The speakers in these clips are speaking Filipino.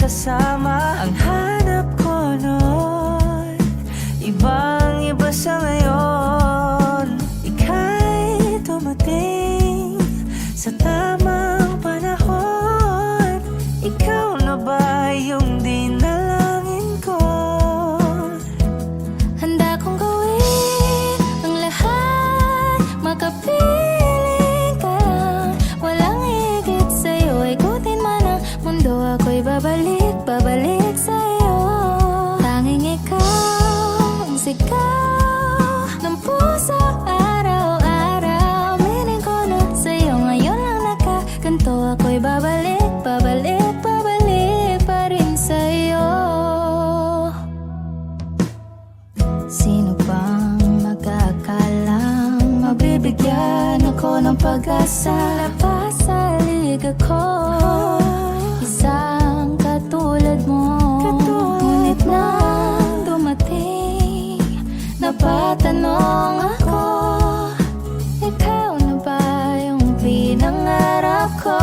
kasama. Ang hanap ko noon, ibang-iba sa ngayon. Ika'y dumating sa tamang panahon. Ikaw na ba yung dinalangin ko? Handa kong gawin ang lahat, makapiling ka lang. Walang higit sa'yo, ikutin man ang mundo. Ako'y babalik, babalik sa'yo. Tanging ikaw ang sigaw ng puso araw-araw. Mining ko na sa'yo, ngayon lang nakaganto. Ako'y babalik, babalik, babalik pa rin sa'yo. Sino bang magkakalang mabibigyan ako ng pag-asa? Napasalig ako, isang katulad mo. Ngunit nang dumating, napatanong ako, ikaw na ba yung pinangarap ko?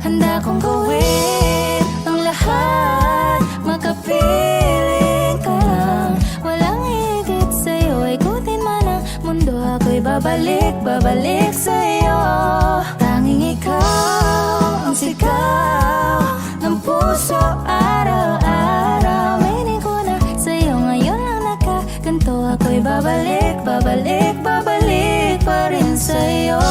Handa kong gawin ang lahat, makapiling ka lang. Walang higit sa'yo, ikutin man ang mundo. Ako'y babalik, babalik sa'yo. Tanging ikaw ang sigaw ng puso araw-araw. Mining ko na sa'yo, ngayon lang nakaganto. Ako'y babalik, babalik, babalik pa rin sa'yo.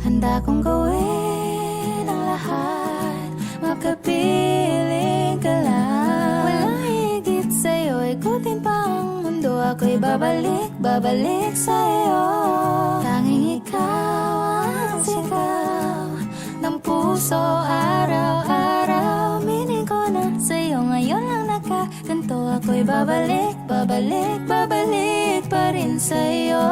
Handa kong gawin ang lahat, makapiling ka lang. Walang higit sa'yo, ikutin pa ang mundo. Ako'y babalik, babalik sa'yo. Tanging ikaw ang sigaw ng puso araw-araw. Mining ko na sa'yo, ngayon lang nakaganto. Ako'y babalik, babalik, babalik pa rin sa'yo.